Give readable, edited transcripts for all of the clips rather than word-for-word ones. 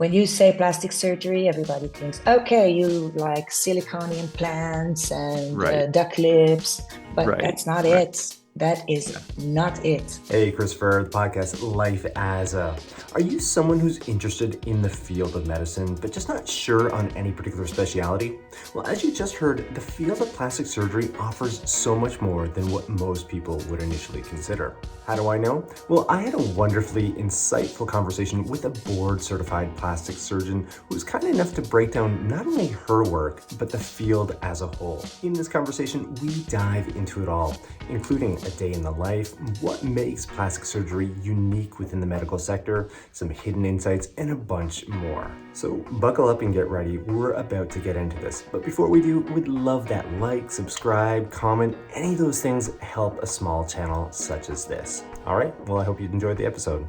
when you say plastic surgery, everybody thinks, okay, you like silicone implants and Right. duck lips, but Right. that's not Right. it. That is Yeah. not it. Hey, Christopher, the podcast Life as a. Are you someone who's interested in the field of medicine, but just not sure on any particular specialty? Well, as you just heard, the field of plastic surgery offers so much more than what most people would initially consider. How do I know? Well, I had a wonderfully insightful conversation with a board-certified plastic surgeon who was kind enough to break down not only her work, but the field as a whole. In this conversation, we dive into it all, including a day in the life, what makes plastic surgery unique within the medical sector, some hidden insights, and a bunch more. So buckle up and get ready. We're about to get into this. But before we do, we'd love that like, subscribe, comment, any of those things help a small channel such as this. All right, well, I hope you enjoyed the episode.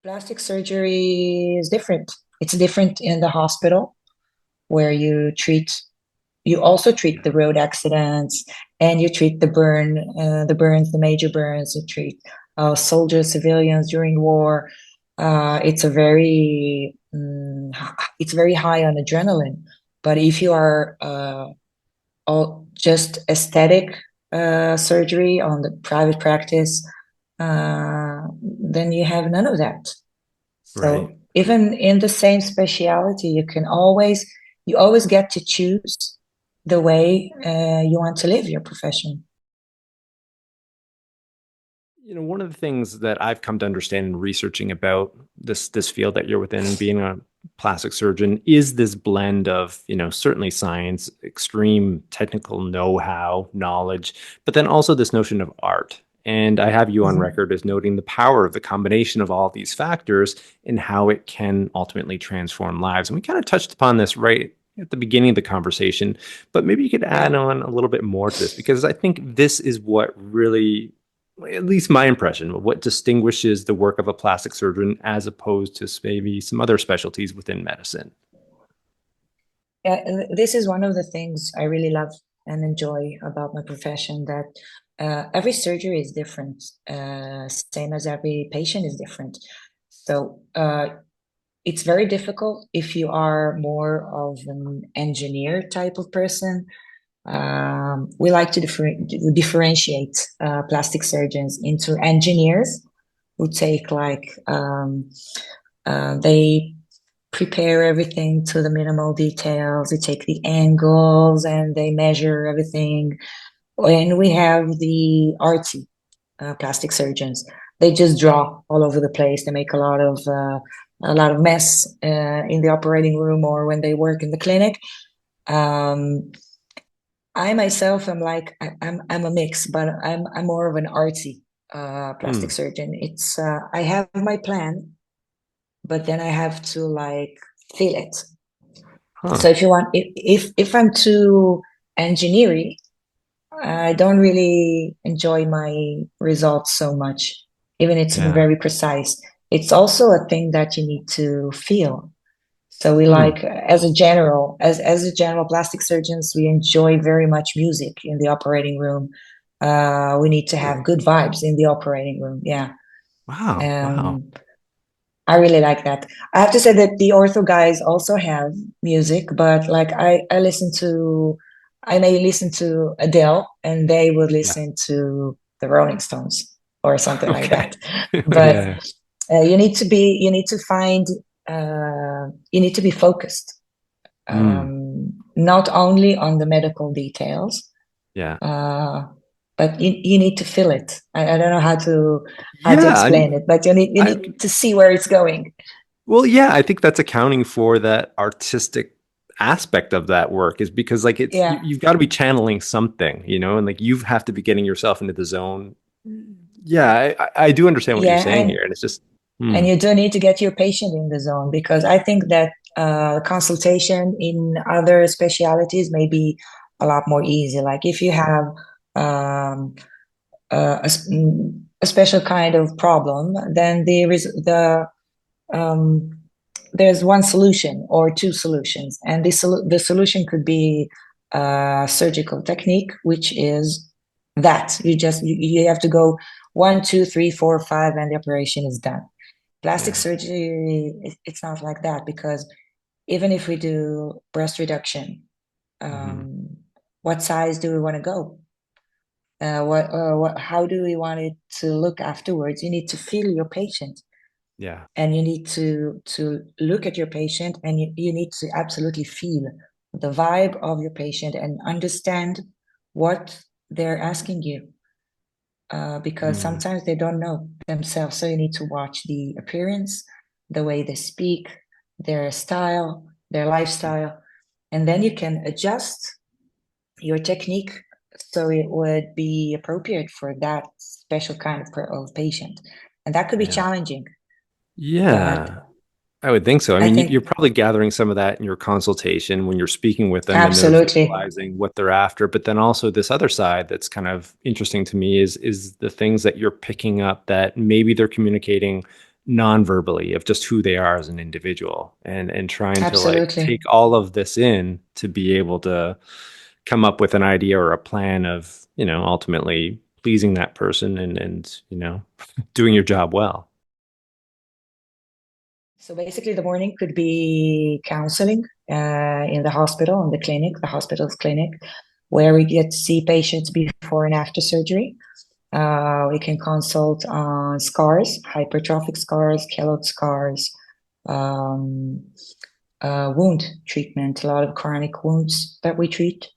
Plastic surgery is different. It's different in the hospital where you also treat the road accidents and you treat the burns, the major burns. You treat soldiers, civilians during war. It's it's very high on adrenaline. But if you are all just aesthetic surgery on the private practice, then you have none of that. Right. So even in the same specialty, you always get to choose the way you want to live your profession. One of the things that I've come to understand in researching about this field that you're within, being a plastic surgeon, is this blend of, certainly science, extreme technical know-how, knowledge, but then also this notion of art. And I have you on record as noting the power of the combination of all these factors and how it can ultimately transform lives. And we kind of touched upon this right at the beginning of the conversation, but maybe you could add on a little bit more to this, because I think this is what really, at least my impression, of what distinguishes the work of a plastic surgeon as opposed to maybe some other specialties within medicine. Yeah, this is one of the things I really love and enjoy about my profession, that every surgery is different, same as every patient is different. So it's very difficult if you are more of an engineer type of person. We like to differentiate plastic surgeons into engineers who take they prepare everything to the minimal details. They take the angles and they measure everything. And we have the artsy plastic surgeons. They just draw all over the place. They make a lot of mess in the operating room or when they work in the clinic. I myself am I'm a mix, but I'm more of an artsy plastic surgeon. It's I have my plan, but then I have to feel it. So if I'm too engineering, I don't really enjoy my results so much, even it's very precise. It's also a thing that you need to feel. So we as a general plastic surgeons, we enjoy very much music in the operating room. We need to have good vibes in the operating room. Yeah. Wow. I really like that. I have to say that the ortho guys also have music, but I may listen to Adele and they would Yeah. listen to the Rolling Stones or something like Okay. that. But Yeah. you need to be focused, not only on the medical details, Yeah. but you need to feel it. I don't know how to Yeah. explain it, but you need to see where it's going. Well, yeah, I think that's accounting for that artistic aspect of that work, is because Yeah. you've got to be channeling something, and you have to be getting yourself into the zone. Yeah, I do understand what you're Yeah, saying here, and it's just and you do need to get your patient in the zone, because I think that consultation in other specialities may be a lot more easy. Like if you have um, a special kind of problem, then um, there's one solution or two solutions, and the solution could be surgical technique, which is that you have to go 1, 2, 3, 4, 5, and the operation is done. Plastic Yeah. surgery, it's not like that, because even if we do breast reduction, Hmm. what size do we want to go? How do we want it to look afterwards? You need to feel your patient, Yeah. and you need to look at your patient, and you need to absolutely feel the vibe of your patient and understand what they're asking you, because Mm. sometimes they don't know themselves. So you need to watch the appearance, the way they speak, their style, their lifestyle, and then you can adjust your technique so it would be appropriate for that special kind of patient. And that could be Yeah. challenging, but Yeah. I would think so. I I mean, you're think probably gathering some of that in your consultation when you're speaking with them and they're absolutely, visualizing what they're after. But then also this other side that's kind of interesting to me is the things that you're picking up that maybe they're communicating non-verbally of just who they are as an individual and trying to like absolutely. take all of this in to be able to come up with an idea or a plan of, ultimately pleasing that person and doing your job well. So basically, the morning could be counseling in the hospital, in the clinic, the hospital's clinic, where we get to see patients before and after surgery. We can consult on scars, hypertrophic scars, keloid scars, um, wound treatment, a lot of chronic wounds that we treat,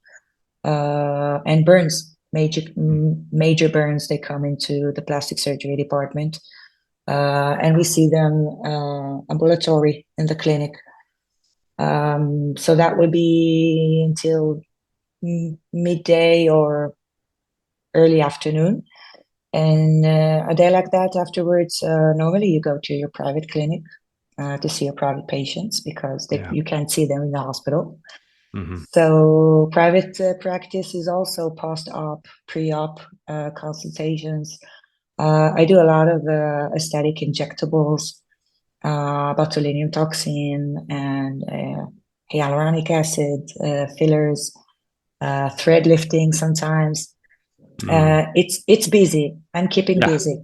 and burns, major burns. They come into the plastic surgery department, and we see them ambulatory in the clinic. So that would be until midday or early afternoon. And a day like that afterwards, normally you go to your private clinic to see your private patients, because Yeah. you can't see them in the hospital. Hmm. So private practice is also post-op, pre-op consultations. I do a lot of aesthetic injectables, botulinum toxin, and hyaluronic acid, fillers, thread lifting sometimes. Mm. It's busy. I'm keeping Yeah. busy.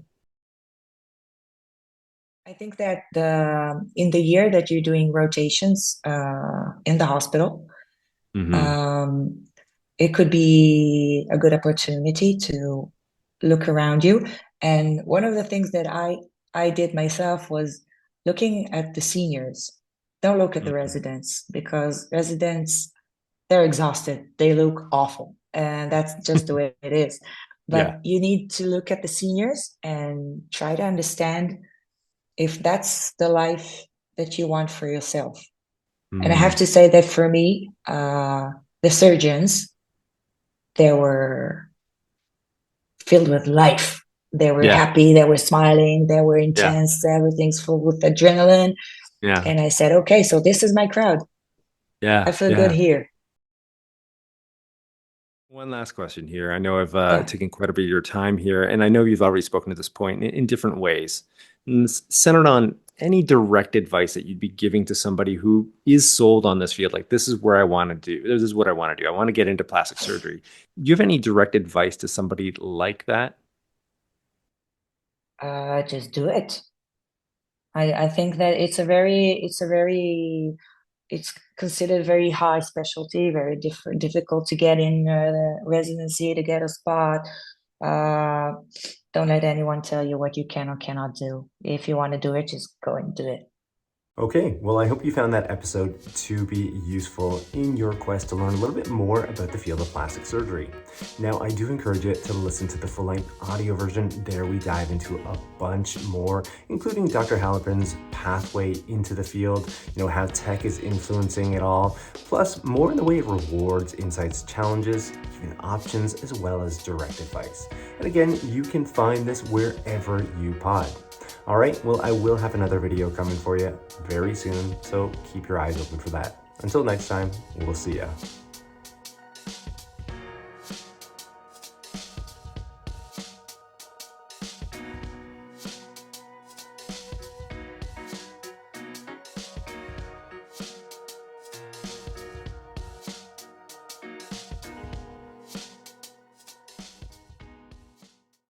I think that in the year that you're doing rotations in the hospital, Hmm. um, it could be a good opportunity to look around you. And one of the things that I did myself was looking at the seniors. Don't look at the Hmm. residents, because residents, they're exhausted. They look awful. And that's just the way it is. Yeah. But you need to look at the seniors and try to understand if that's the life that you want for yourself. And I have Mm. to say that for me, the surgeons, they were filled with life. They were Yeah. happy, they were smiling, they were Yeah. intense, everything's full with adrenaline. Yeah. And I said, okay, so this is my crowd. I Yeah. feel good Yeah. here. One last question here. I know I've Yeah. taken quite a bit of your time here, and I know you've already spoken to this point in different ways. And centered on any direct advice that you'd be giving to somebody who is sold on this field, like this is where I want to do, this is what I want to do. I want to get into plastic surgery. Do you have any direct advice to somebody like that? Just do it. I think that it's considered very high specialty, very difficult to get in residency, to get a spot. Uh, don't let anyone tell you what you can or cannot do. If you want to do it, just go and do it. Okay, well, I hope you found that episode to be useful in your quest to learn a little bit more about the field of plastic surgery. Now, I do encourage you to listen to the full-length audio version. There we dive into a bunch more, including Dr. Halperin's pathway into the field, how tech is influencing it all, plus more in the way of rewards, insights, challenges, even options, as well as direct advice. And again, you can find this wherever you pod. All right, well, I will have another video coming for you very soon, so keep your eyes open for that. Until next time, we'll see ya.